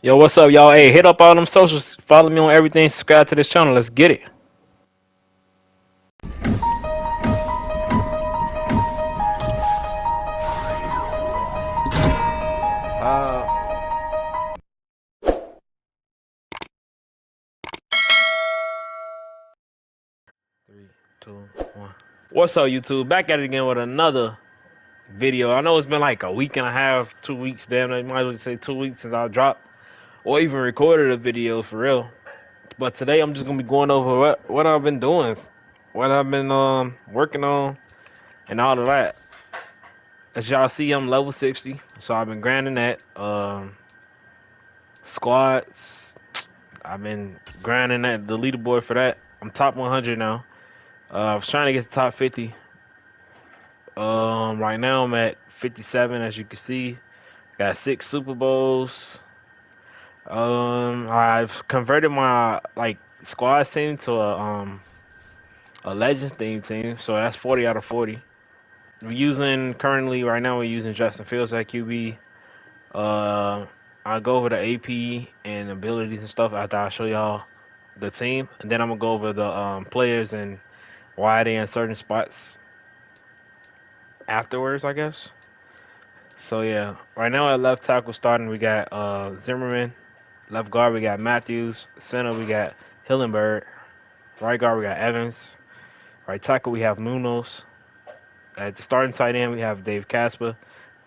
Yo, what's up, y'all? Hey, hit up all them socials. Follow me on everything. Subscribe to this channel. Let's get it. Three, two, one. What's up, YouTube? Back at it again with another video. I know it's been like a week and a half, 2 weeks. Damn, I might as well say 2 weeks since I dropped or even recorded a video for real. But today I'm just gonna be going over what I've been doing, what I've been working on, and all of that. As y'all see, I'm level 60, so I've been grinding that. Squats. I've been grinding at the leaderboard for that. I'm top 100 now. I was trying to get to top 50. Right now I'm at 57, as you can see. Got 6 Super Bowls. I've converted my like squad team to a Legends team, so that's 40 out of 40. We're using currently right now we're using Justin Fields at QB. Uh, I'll go over the AP and abilities and stuff after I show y'all the team, and then I'm gonna go over the players and why they in certain spots afterwards, I guess. So yeah, right now at left tackle starting we got Zimmerman, left guard we got Matthews, center we got Hillenberg, right guard we got Evans, right tackle we have Munoz. At the starting tight end we have Dave Casper,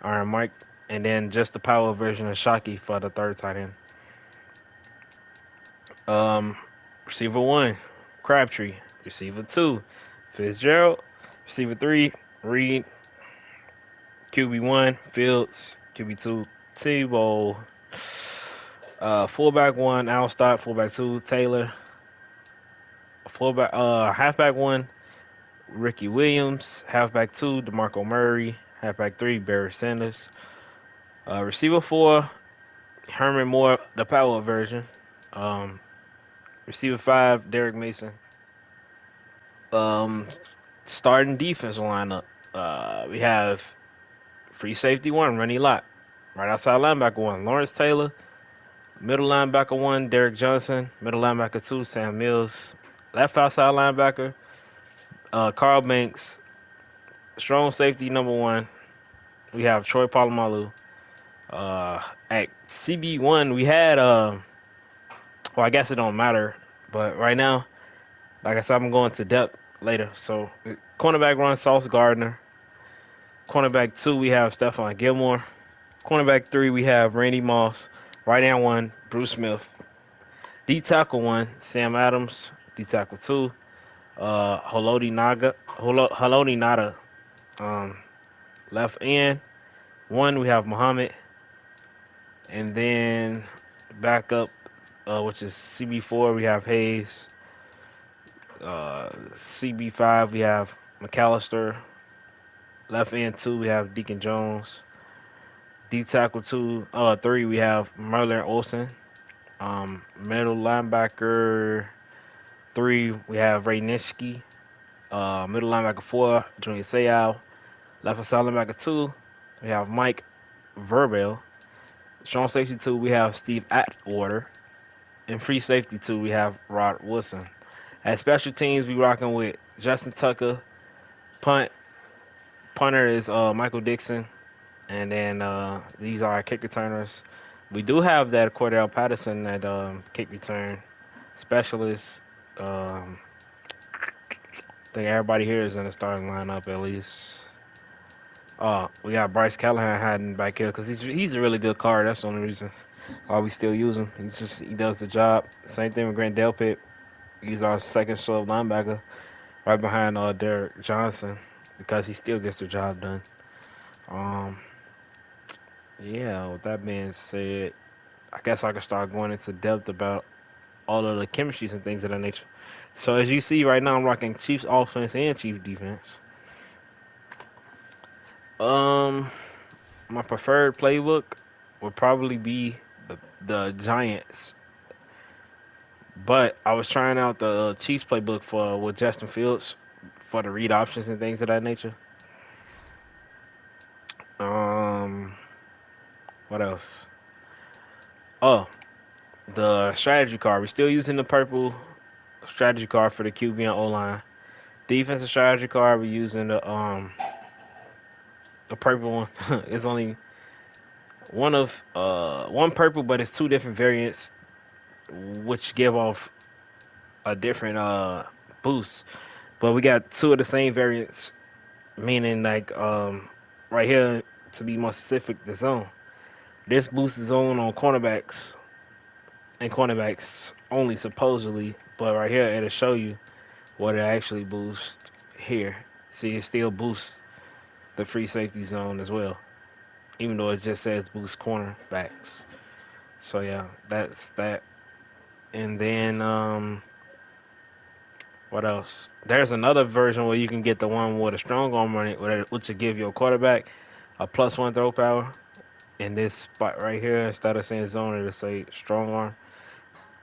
Iron Mike, and then just the power version of Shockey for the third tight end. Um, Receiver one, Crabtree. Receiver two, Fitzgerald. Receiver three, Reed. QB one, Fields. QB two, Tebow. Fullback one, Alstott. Fullback two, Taylor. Halfback one, Ricky Williams. Halfback two, DeMarco Murray. Halfback three, Barry Sanders. Receiver four, Herman Moore, the power version. Um, Receiver five, Derek Mason. Um, Starting defense lineup. We have free safety one, Rennie Lott. Right outside linebacker one, Lawrence Taylor. Middle linebacker one, Derek Johnson. Middle linebacker two, Sam Mills. Left outside linebacker, Carl Banks. Strong safety number one, we have Troy Polamalu. At CB1, we had well, I guess it don't matter, but right now, like I said, I'm going to depth later. So, cornerback one, Sauce Gardner. Cornerback two, we have Stephon Gilmore. Cornerback three, we have Randy Moss. Right hand one, Bruce Smith. D tackle one, Sam Adams. D tackle two, Haloti Nada. Um, Left end one, we have Muhammad, and then backup, which is CB4, we have Hayes. Uh, CB5, we have McAllister. Left end two, we have Deacon Jones. D tackle three, we have Merlin Olsen. Middle linebacker three, we have Ray Nitschke. Middle linebacker four, Junior Seau. Left side linebacker two, we have Mike Verbel. Strong safety two, we have Steve Atwater. And free safety two, we have Rod Wilson. At special teams, we rocking with Justin Tucker. Punter is Michael Dixon. And then these are our kick returners. We do have that Cordell Patterson at kick return specialist. Um, I think everybody here is in the starting lineup at least. We got Bryce Callahan hiding back here because he's a really good card. That's the only reason why we still use him. He does the job. Same thing with Grant Delpit. He's our second sub linebacker, right behind Derek Johnson, because he still gets the job done. Um, yeah. With that being said, I guess I can start going into depth about all of the chemistries and things of that nature. So as you see right now, I'm rocking Chiefs offense and Chiefs defense. Um, my preferred playbook would probably be the Giants, but I was trying out the Chiefs playbook for with Justin Fields for the read options and things of that nature. Um, what else? Oh, the strategy card. We're still using the purple strategy card for the QB and O line. Defensive strategy card. We're using the purple one. It's only one purple, but it's two different variants, which give off a different boost. But we got two of the same variants, meaning like right here to be more specific, the zone. This boosts the zone on cornerbacks and cornerbacks only supposedly, but right here it'll show you what it actually boosts here. See, it still boosts the free safety zone as well, even though it just says boost cornerbacks. So yeah, that's that. And then what else? There's another version where you can get the one with a strong arm on it, which will give your quarterback a +1 throw power. In this spot right here, instead of saying zone, it'll say strong arm.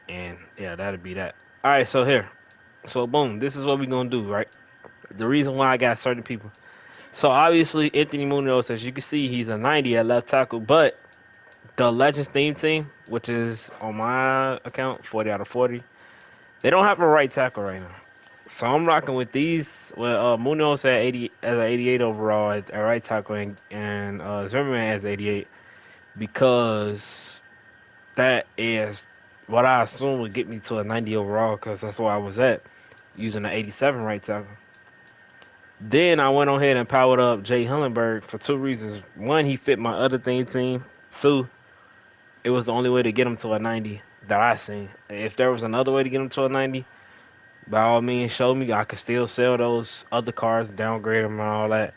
And yeah, that'd be that. All right, so here. So boom, this is what we're gonna do, right? The reason why I got certain people. So obviously Anthony Munoz, as you can see, he's a 90 at left tackle, but the Legends theme team, which is on my account, 40 out of 40, they don't have a right tackle right now. So I'm rocking with these. Well, Munoz at 80 as an 88 overall at right tackle, and Zimmerman as 88 because that is what I assume would get me to a 90 overall because that's where I was at using the 87 right tackle. Then I went on ahead and powered up Jay Hillenberg for two reasons. One, he fit my other theme team. Two, it was the only way to get him to a 90 that I seen. If there was another way to get him to a 90, by all means, show me. I could still sell those other cars, downgrade them, and all that.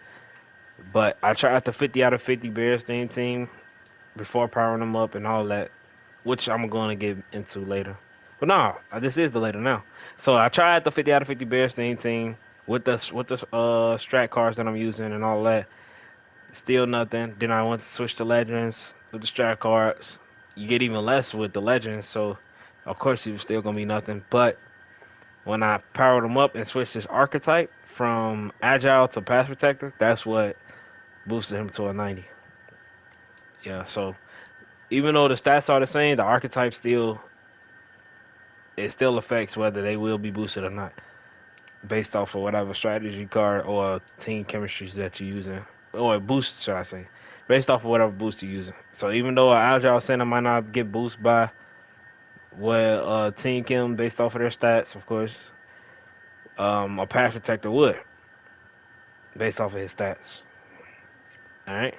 But I tried the 50 out of 50 Bears theme team before powering them up and all that, which I'm going to get into later. But no, this is the later now. So I tried the 50 out of 50 Bears theme team with the strat cards that I'm using and all that. Still nothing. Then I went to switch to legends with the strat cards. You get even less with the legends, so of course it was still gonna be nothing. But when I powered them up and switched his archetype from agile to pass protector, that's what boosted him to a 90. Yeah, so even though the stats are the same, the archetype still it still affects whether they will be boosted or not, based off of whatever strategy card or team chemistries that you're using, or boost, should I say, based off of whatever boost you're using. So even though an agile center might not get boosted by what team chem based off of their stats, of course, a pass protector would based off of his stats. All right.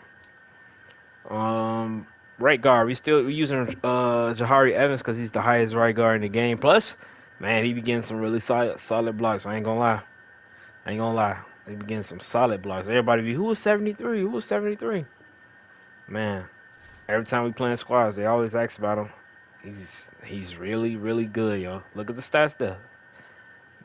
Um, right guard. We using Jahari Evans because he's the highest right guard in the game. Plus, man, he be getting some really solid blocks. I ain't gonna lie. I ain't gonna lie. He be getting some solid blocks. Everybody be who was 73? Who was 73? Man, every time we playing squads, they always ask about him. He's really good, yo. Look at the stats there.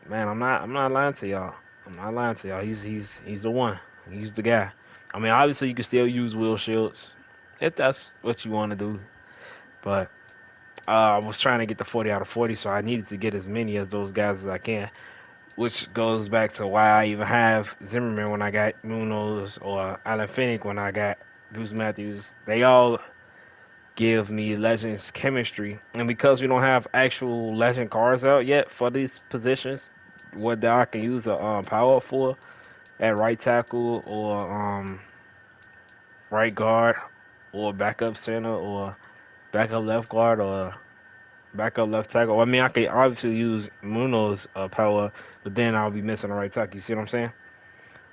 Man, I'm not lying to y'all. I'm not lying to y'all. He's the one. He's the guy. I mean, obviously you can still use Will Shields if that's what you want to do. But I was trying to get the 40 out of 40, so I needed to get as many of those guys as I can. Which goes back to why I even have Zimmerman when I got Munoz or Alan Finnick when I got Bruce Matthews. They all give me Legends chemistry. And because we don't have actual Legend cards out yet for these positions, what I can use a power for at right tackle or right guard or backup center or backup left guard or backup left tackle. I mean, I could obviously use Muno's power, but then I'll be missing the right tackle. You see what I'm saying?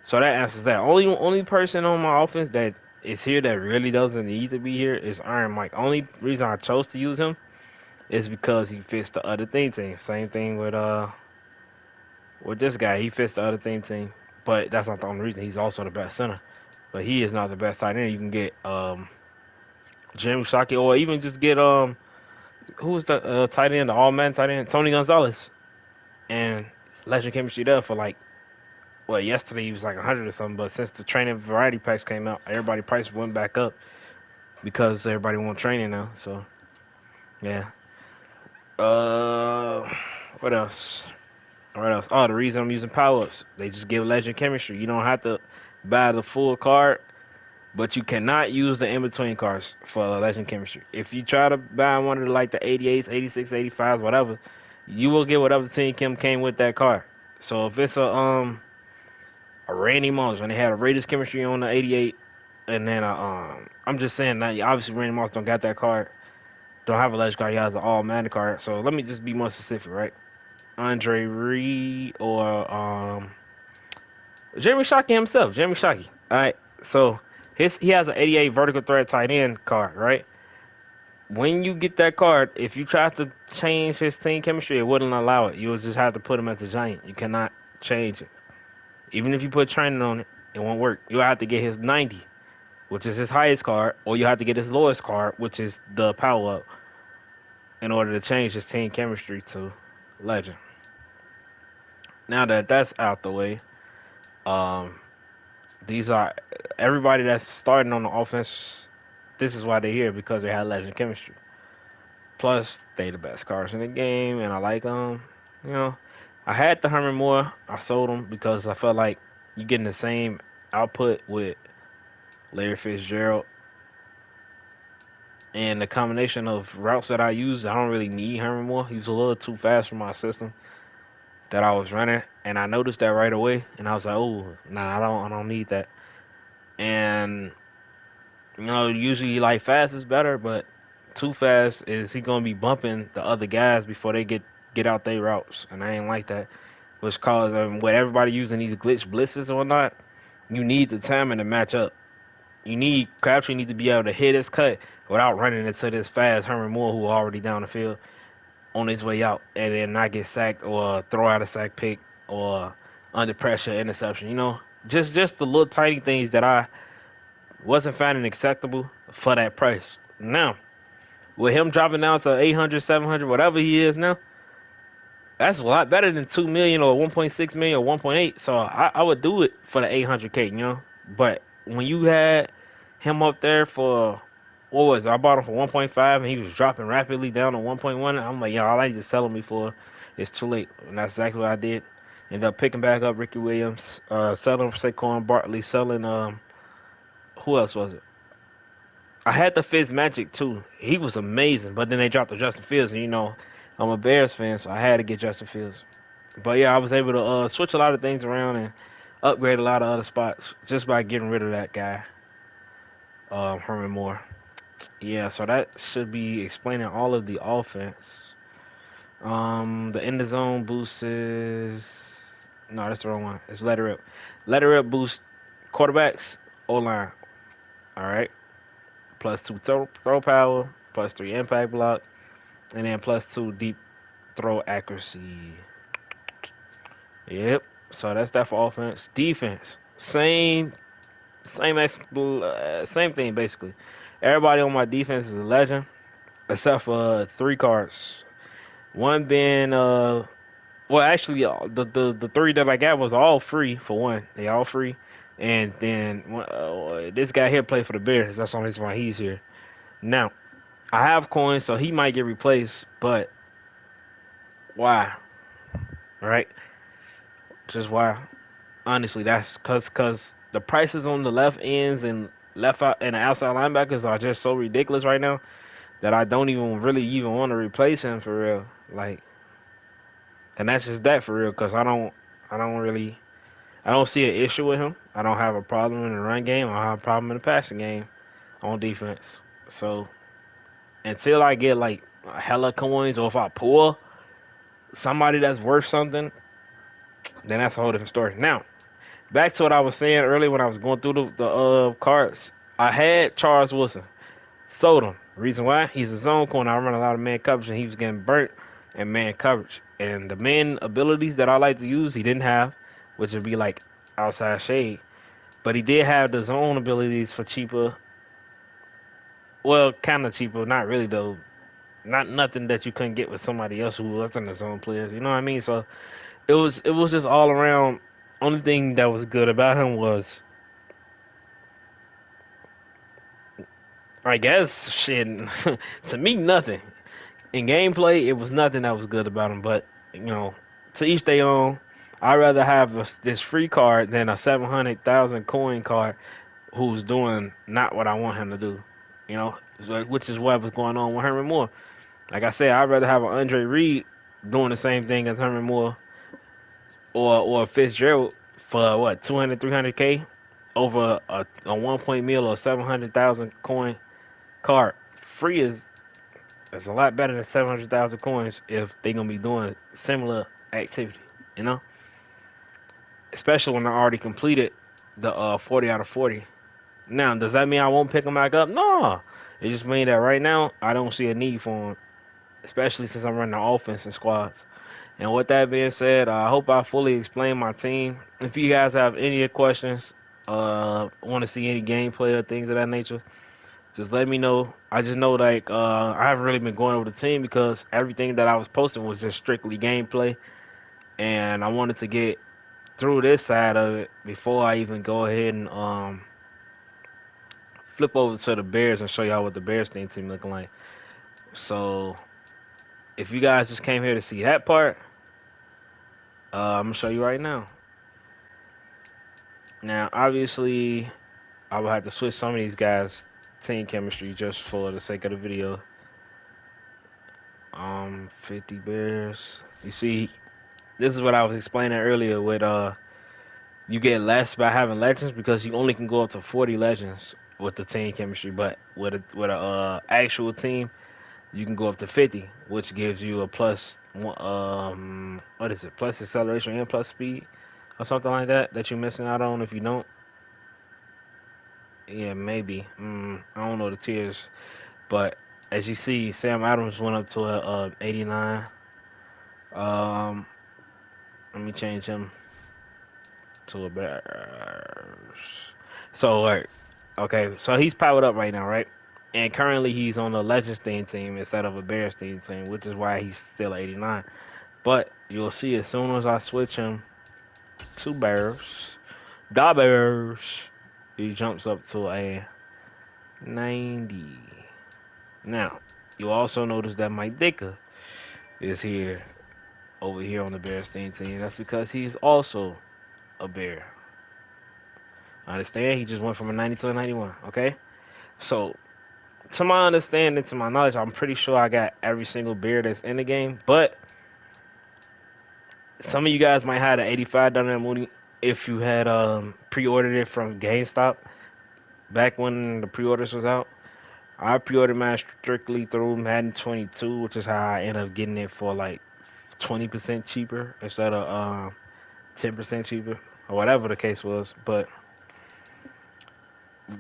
So that answers that. Only person on my offense that is here that really doesn't need to be here is Iron Mike. Only reason I chose to use him is because he fits the other theme team. Same thing with this guy. He fits the other theme team, but that's not the only reason. He's also the best center, but he is not the best tight end. You can get Jim Shockey or even just get who was the tight end, the all man tight end, Tony Gonzalez, and legend chemistry there for like well, yesterday he was like 100 or something, but since the training variety packs came out, everybody price went back up because everybody want training now. So yeah. Uh, what else? What else? Oh, the reason I'm using power ups, they just give legend chemistry. You don't have to buy the full card, but you cannot use the in-between cards for Legend Chemistry. If you try to buy one of the, like the 88s, 86, 85s, whatever, you will get whatever team Chem came with that card. So if it's a Randy Moss when they had a Raiders Chemistry on the 88, and then I'm just saying that obviously Randy Moss don't got that card, don't have a Legend card, he has an All Madden card. So let me just be more specific, right? Andre Reed or Jeremy Shockey himself, Jeremy Shockey. All right, so he has an 88 vertical threat tight end card, right? When you get that card, if you try to change his team chemistry, it wouldn't allow it. You would just have to put him as a giant. You cannot change it. Even if you put training on it, it won't work. You have to get his 90, which is his highest card, or you have to get his lowest card, which is the power up, in order to change his team chemistry to legend. Now that that's out the way, um, these are everybody that's starting on the offense. This is why they're here because they had legend chemistry. Plus, they the best cards in the game, and I like them. You know, I had the Herman Moore. I sold them because I felt like you getting the same output with Larry Fitzgerald, and the combination of routes that I use. I don't really need Herman Moore. He's a little too fast for my system that I was running, and I noticed that right away. And I was like, oh, nah, I don't need that. And usually like fast is better, but too fast is he gonna be bumping the other guys before they get out their routes, and I ain't like that. Which caused with everybody using these glitch blitzes or whatnot, you need the timing to match up. Crabtree need to be able to hit his cut without running into this fast Herman Moore who already down the field on his way out, and then not get sacked or throw out a sack pick or under pressure interception. Just the little tiny things that I wasn't finding acceptable for that price. Now, with him dropping down to 800, 700, whatever he is now, that's a lot better than 2 million or 1.6 million or 1.8. So I would do it for the 800K. But when you had him up there for what was it? I bought him for 1.5 and he was dropping rapidly down to 1.1. I'm like, yo, all I need to sell him before it's too late. And that's exactly what I did. Ended up picking back up Ricky Williams, selling Saquon Barkley, selling who else was it? I had the Fitz Magic too. He was amazing, but then they dropped the Justin Fields, and I'm a Bears fan, so I had to get Justin Fields. But yeah, I was able to switch a lot of things around and upgrade a lot of other spots just by getting rid of that guy, Herman Moore. Yeah, so that should be explaining all of the offense. The end of zone boost is no, that's the wrong one. It's let it rip. Let it rip boost quarterbacks O line. All right, plus two throw power, plus three impact block, and then plus two deep throw accuracy. Yep. So that's that for offense. Defense, same thing basically. Everybody on my defense is a legend, except for three cards. One being well actually the three that I got was all free for one. They all free, and then this guy here played for the Bears. That's the only reason why he's here. Now I have coins, so he might get replaced, but why? All right, just why? Honestly, that's cause the prices on the left ends and left out and the outside linebackers are just so ridiculous right now that I don't even really even want to replace him for real. Like, and that's just that for real. Cause I don't see an issue with him. I don't have a problem in the run game. I don't have a problem in the passing game on defense. So until I get like hella coins or if I pull somebody that's worth something, then that's a whole different story. Now back to what I was saying earlier when I was going through the cards. I had Charles Wilson, sold him. Reason why? He's a zone corner. I run a lot of man coverage, and he was getting burnt in man coverage. And the man abilities that I like to use, he didn't have, which would be like outside shade. But he did have the zone abilities for cheaper. Well, kind of cheaper, not really though. Not nothing that you couldn't get with somebody else who wasn't a zone player. You know what I mean? So it was just all around. Only thing that was good about him was I guess shit to me nothing. In gameplay, it was nothing that was good about him, but to each their own. I'd rather have this free card than a 700,000 coin card who's doing not what I want him to do. You know, which is what was going on with Herman Moore. Like I said, I'd rather have an Andre Reed doing the same thing as Herman Moore or Fitzgerald for what 200, 300K over a 1 point meal or 700,000 coin card. Free is It's a lot better than 700,000 coins if they're gonna be doing similar activity. You know, especially when I already completed the 40 out of 40. Now, does that mean I won't pick them back up? No. It just means that right now I don't see a need for them, especially since I'm running the offense and squads. And with that being said, I hope I fully explained my team. If you guys have any questions, want to see any gameplay or things of that nature, just let me know. I just know like I haven't really been going over the team because everything that I was posting was just strictly gameplay, and I wanted to get through this side of it before I even go ahead and flip over to the Bears and show y'all what the Bears team looking like. So if you guys just came here to see that part, I'm gonna show you right now. Now, obviously, I will have to switch some of these guys' team chemistry just for the sake of the video. 50 Bears. You see, this is what I was explaining earlier with you get less by having legends because you only can go up to 40 legends with the team chemistry, but with a actual team, you can go up to 50, which gives you a plus what is it? Plus acceleration and plus speed or something like that that you're missing out on if you don't. Yeah, maybe. I don't know the tiers, but as you see, Sam Adams went up to a 89. Um, Let me change him to a Bears. So, okay, so he's powered up right now, right? And currently he's on the Legends team instead of a Bears team, which is why he's still 89. But you'll see as soon as I switch him to Bears, the Bears, he jumps up to a 90. Now, you also notice that Mike Dicker is here, over here on the Bears team. That's because he's also a Bear. I understand he just went from a 90 to a 91, okay? So, to my understanding, to my knowledge, I'm pretty sure I got every single Bear that's in the game, but some of you guys might have an 85 down there, Moody, if you had pre-ordered it from GameStop back when the pre-orders was out. I pre-ordered mine strictly through Madden 22, which is how I ended up getting it for like 20% cheaper instead of 10% cheaper or whatever the case was. But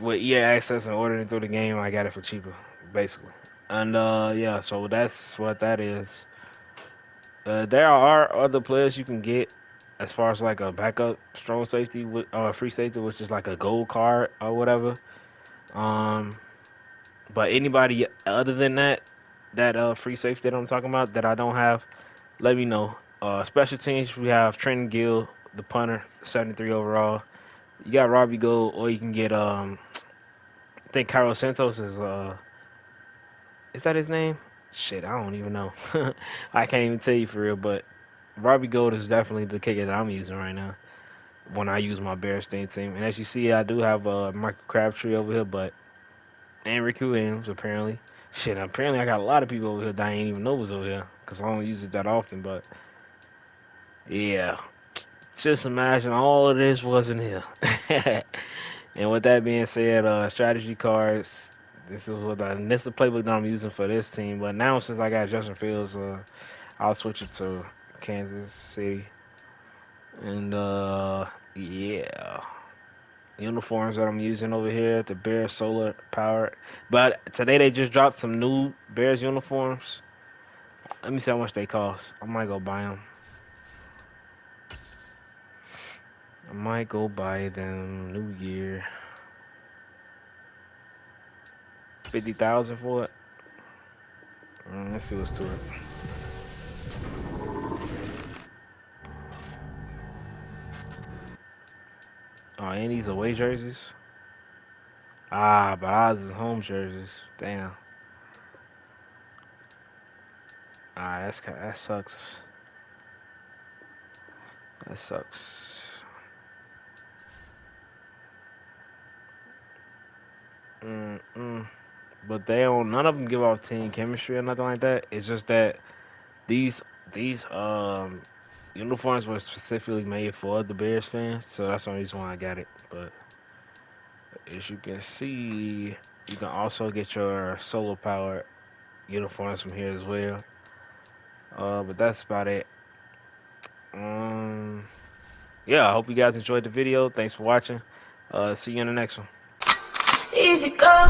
with EA Access and ordering through the game, I got it for cheaper, basically. And yeah, so that's what that is. There are other players you can get as far as like a backup strong safety with free safety, which is like a gold card or whatever. Um, but anybody other than that free safety that I'm talking about that I don't have, let me know. Special teams we have Trenton Gill, the punter, 73 overall. You got Robbie Gold, or you can get I think Carlos Santos is that his name? Shit, I don't even know. I can't even tell you for real, but Robbie Gold is definitely the kicker that I'm using right now when I use my Bears team. And as you see, I do have Michael Crabtree over here, but and Ricky Williams apparently. Shit, apparently I got a lot of people over here that I ain't even know was over here because I don't use it that often. But yeah, just imagine all of this wasn't here. And with that being said, strategy cards. This is the playbook that I'm using for this team. But now since I got Justin Fields, I'll switch it to Kansas City. And yeah, uniforms that I'm using over here, the Bears Solar Power. But today they just dropped some new Bears uniforms. Let me see how much they cost. I might go buy them. I might go buy them. New Year, 50,000 for it. Let's see what's to it. Oh, and these away jerseys. Ah, but ours is home jerseys. Damn. Ah, that sucks. That sucks. Mm-mm. But they don't. None of them give off team chemistry or nothing like that. It's just that these these uniforms were specifically made for the Bears fans, so that's the only reason why I got it. But as you can see, you can also get your solar powered uniforms from here as well. But that's about it. Um, yeah, I hope you guys enjoyed the video. Thanks for watching. See you in the next one. Easy go.